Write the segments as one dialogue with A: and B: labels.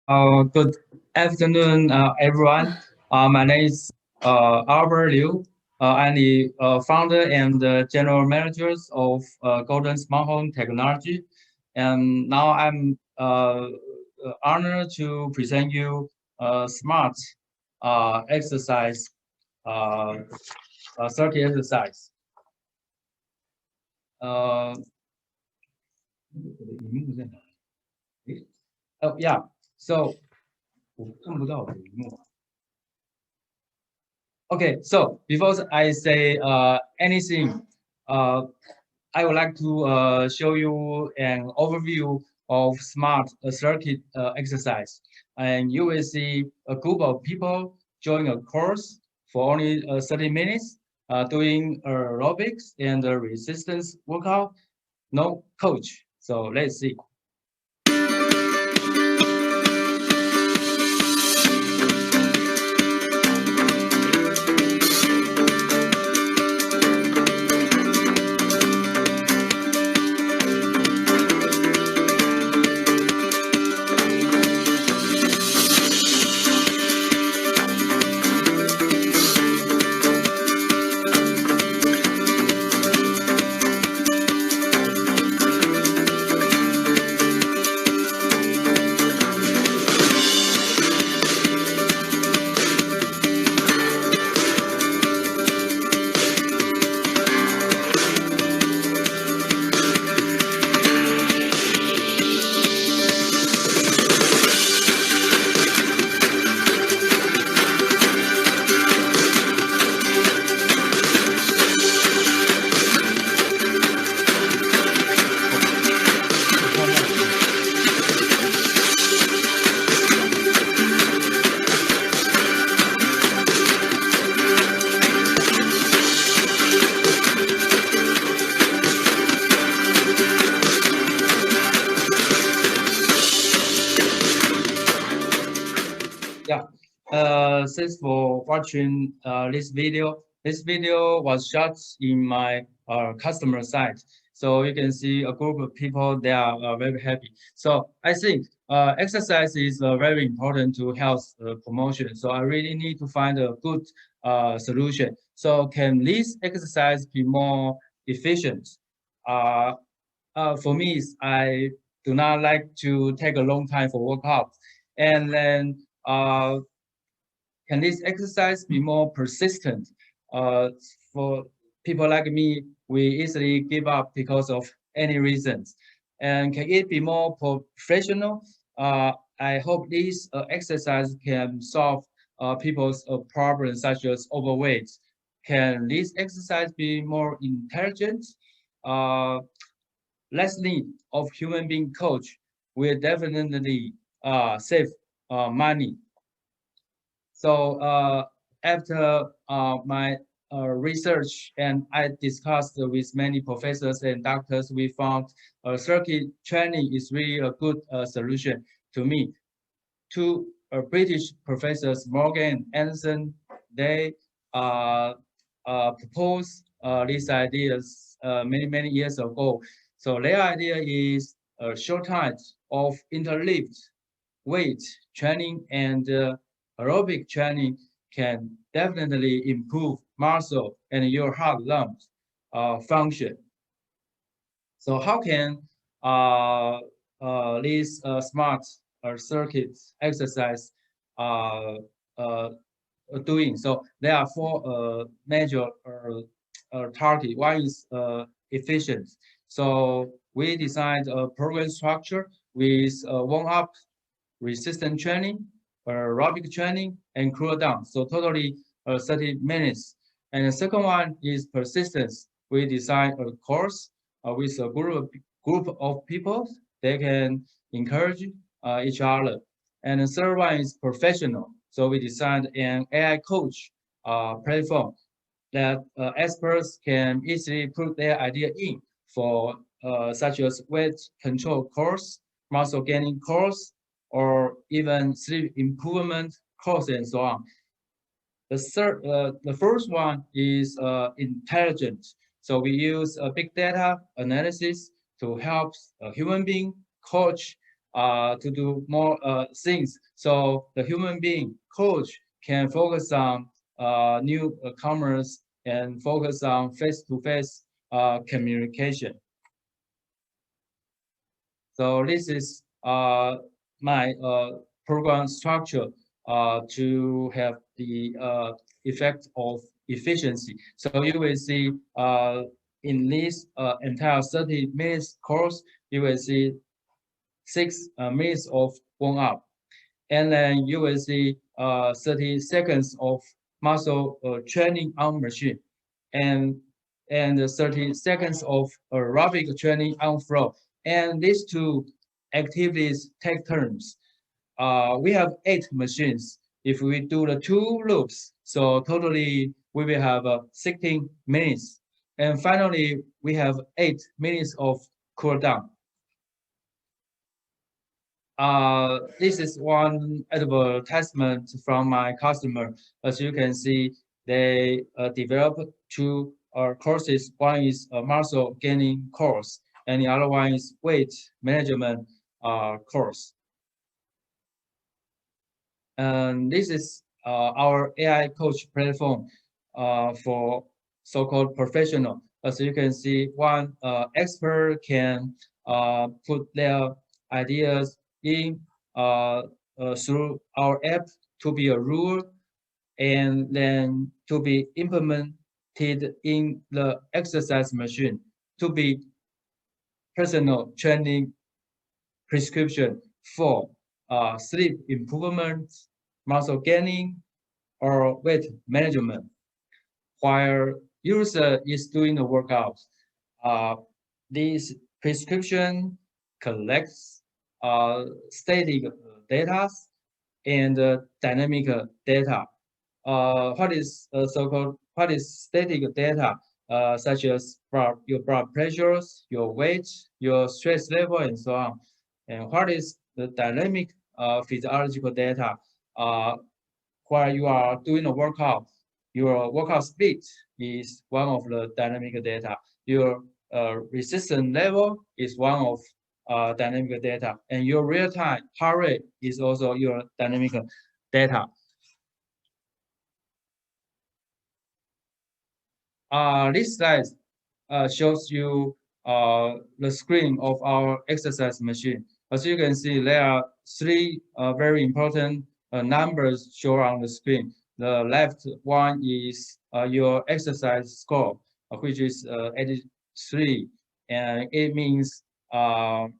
A: Good afternoon, everyone. My name is Albert Liu. I'm the founder and general manager of Golden Smart Home Technology. And now I'm honored to present you smart exercise, uh, circuit exercise. Uh, oh, yeah. So, okay, so before I say anything, uh, I would like to show you an overview of smart circuit exercise. And you will see a group of people join a course for only 30 minutes, doing aerobics and resistance workout, no coach. So let's see. Yeah. Thanks for watching this video. This video was shot in my customer site. So you can see a group of people, they are very happy. So I think exercise is very important to health promotion. So I really need to find a good solution. So can this exercise be more efficient? Uh, for me, I do not like to take a long time for workout. And then can this exercise be more persistent? For people like me, we easily give up because of any reasons. And can it be more professional? I hope this exercise can solve people's problems such as overweight. Can this exercise be more intelligent? Uh, Less need of human being coach will definitely save money. So after my research and I discussed with many professors and doctors, we found circuit training is really a good solution to me. Two British professors, Morgan and Anderson, they uh, proposed these ideas many years ago. So their idea is a short time of interlift weight training and aerobic training can definitely improve muscle and your heart lung function. So how can uh, these smart circuit exercise uh, uh, doing? So there are four major target. One is efficient. So we designed a program structure with warm-up resistance training, aerobic training, and cool down. So totally 30 minutes. And the second one is persistence. We design a course with a group of people. They can encourage each other. And the third one is professional. So we designed an AI coach platform that experts can easily put their idea in for such as weight control course, muscle gaining course, or even sleep improvement course and so on. The first one is intelligent. So we use big data analysis to help a human being coach to do more things. So the human being coach can focus on newcomers and focus on face-to-face communication. So this is my program structure to have the effect of efficiency. So you will see in this entire 30 minutes course, you will see 6 minutes of warm up. And then you will see 30 seconds of muscle training on machine and 30 seconds of aerobic training on floor. And these two activities take turns. We have 8 machines. If we do the 2 loops, so totally we will have 16 minutes. And finally, we have 8 minutes of cool down. This is one advertisement from my customer. As you can see, they developed 2 courses. One is a muscle gaining course, and the other one is weight management course. And this is our AI coach platform for so-called professional. As you can see, one expert can put their ideas in through our app to be a rule and then to be implemented in the exercise machine to be personal training prescription for sleep improvement, muscle gaining, or weight management. While user is doing the workout, this prescription collects static data and dynamic data. What is so-called static data, such as your blood pressures, your weight, your stress level, and so on. And what is the dynamic physiological data? While you are doing a workout, your workout speed is one of the dynamic data. Your resistance level is one of dynamic data, and your real-time heart rate is also your dynamic data. This slide shows you the screen of our exercise machine. As you can see, there are 3 very important numbers shown on the screen. The left one is your exercise score, which is 83, and it means and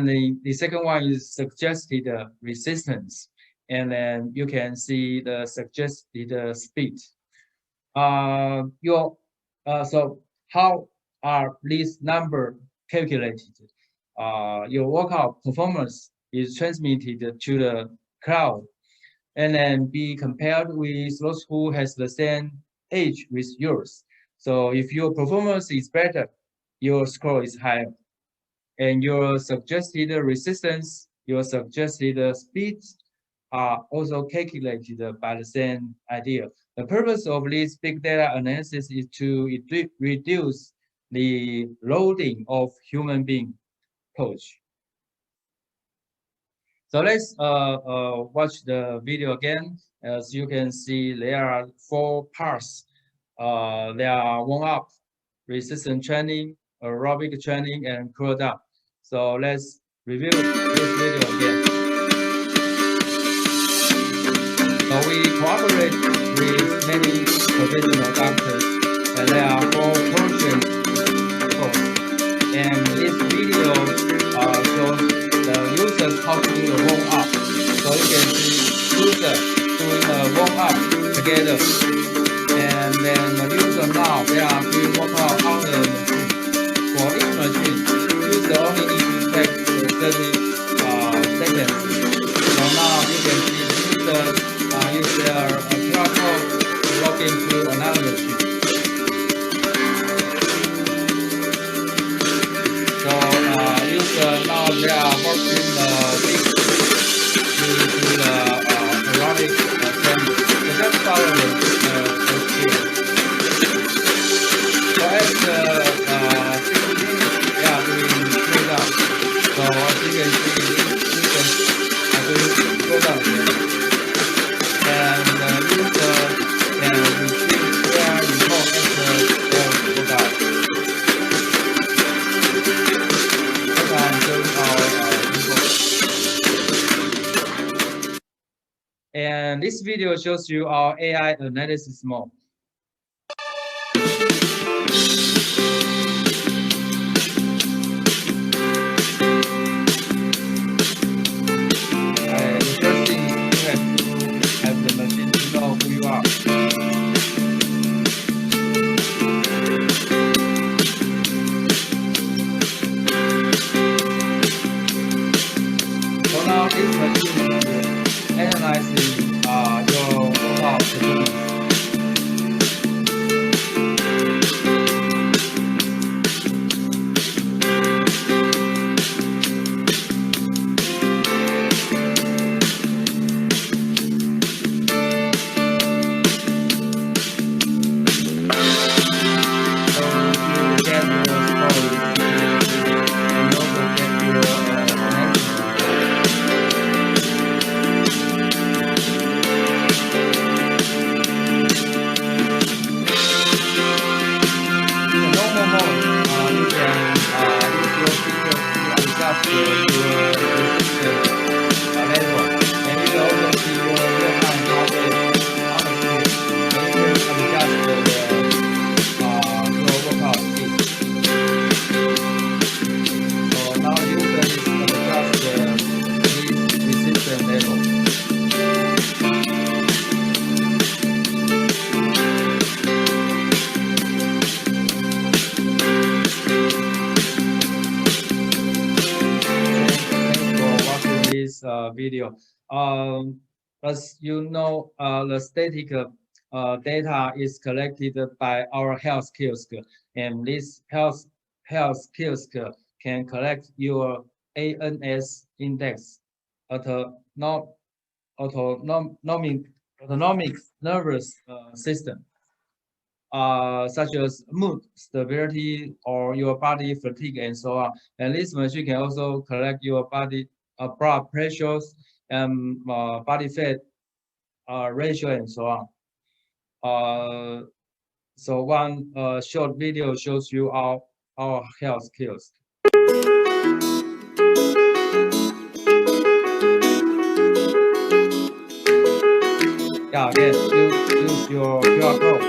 A: the second one is suggested resistance, and then you can see the suggested speed. So how are these numbers calculated? Your workout performance is transmitted to the cloud and then be compared with those who has the same age with yours. So if your performance is better, your score is higher. And your suggested resistance, your suggested speed are also calculated by the same idea. The purpose of this big data analysis is to reduce the loading of human being coach. So let's watch the video again. As you can see, there are 4 parts. There are warm-up, resistance training, aerobic training, and cool down. So let's review this video again. So we cooperate with many professional doctors, and there are 4 portions. And this video shows the users how to do the warm up. So you can see users doing the warm up together, and then the user now they are doing workout on the machine. For each machine, user only need to take 30 seconds. So now you can see user use their QR code to log into another machine. So now they are working week to the aerobic training. So just follow the scale. So at 60 minutes, they are doing cool down. So And this video shows you our AI analysis mode. The first thing you have to have the machine to know who you are. So now this machine is analyzing your overall performance. Video. As you know, the static data is collected by our health kiosk, and this health kiosk can collect your ANS index, autonomic nervous system, such as mood, stability, or your body fatigue, and so on. And this machine can also collect your body blood pressures and body fat ratio, and so on. So one short video shows you our health skills. Yeah, again, you use your QR code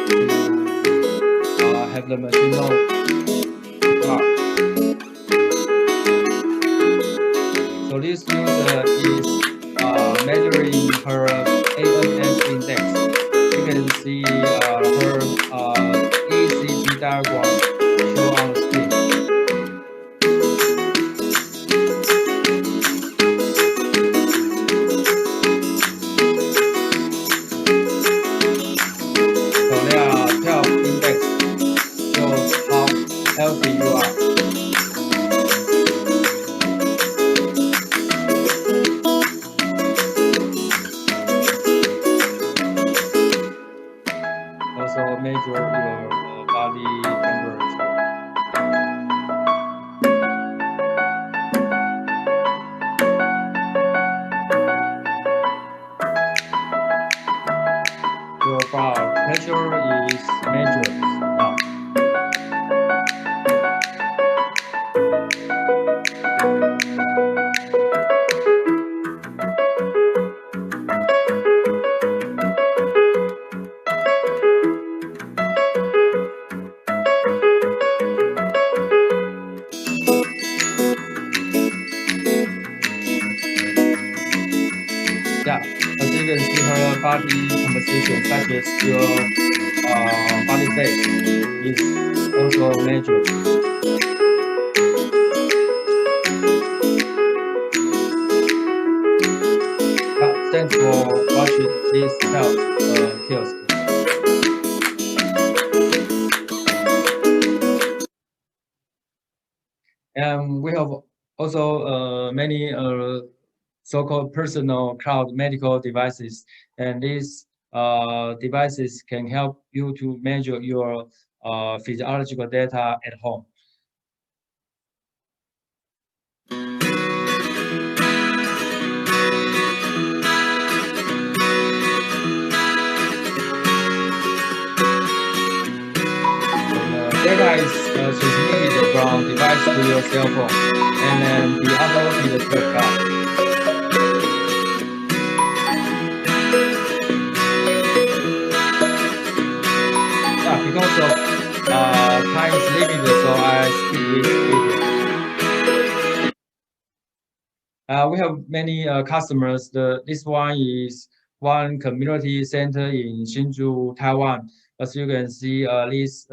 A: to have the machine know. So this user is measuring her ANS index. You can see her ECG diagram shown on the screen. So there are 12 index, shows how healthy you are. Also measure your body temperature. Your blood pressure is measured now. Yeah, as you can see, her body composition, such as your body fat, is also measured. Thanks for watching this health kiosk. And we have also many so-called personal cloud medical devices, and these devices can help you to measure your physiological data at home. Data is transmitted from device to your cell phone and then be uploaded to the cloud. time is limited, so I skip this video. We have many customers. This one is one community center in Hsinchu, Taiwan. As you can see, these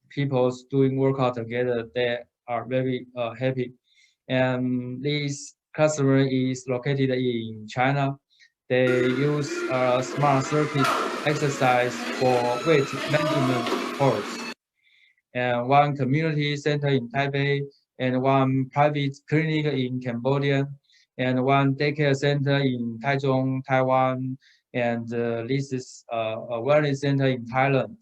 A: people doing workout together, they are very happy. And this customer is located in China. They use a smart circuit exercise for weight management course. And one community center in Taipei, and one private clinic in Cambodia, and one daycare center in Taichung, Taiwan, and this is a wellness center in Thailand.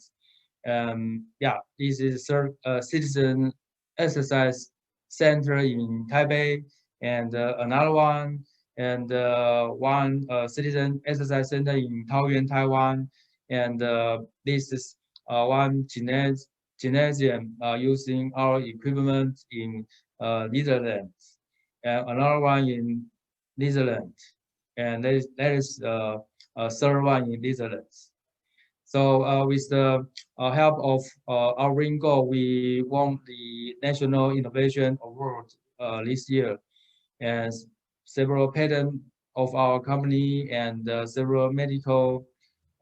A: Yeah, this is a citizen exercise center in Taipei, and another one, and one citizen exercise center in Taoyuan, Taiwan, and this is one gymnasium using our equipment in Netherlands, and another one in Netherlands, and that is a third one in Netherlands. So with the help of our RINGOAL, we won the National Innovation Award this year, and several patents of our company and several medical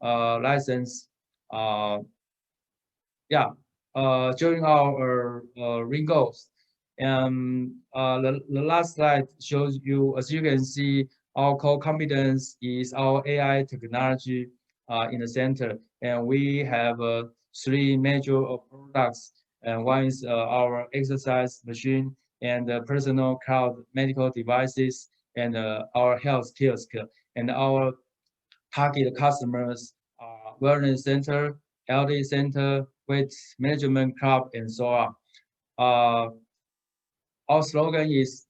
A: license. Yeah, during our RINGOALs. The last slide shows you, as you can see, our core competence is our AI technology in the center. And we have three major products. And one is our exercise machine and personal cloud medical devices and our health kiosk. And our target customers are wellness center, LD center, weight management club, and so on. Our slogan is,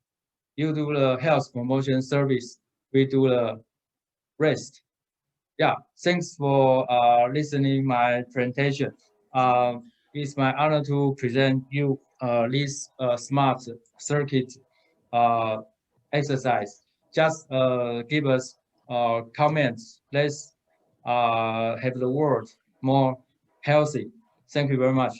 A: you do the health promotion service, we do the rest. Yeah, thanks for listening my presentation. It's my honor to present you this smart circuit exercise. Just give us comments. Let's have the world more healthy. Thank you very much.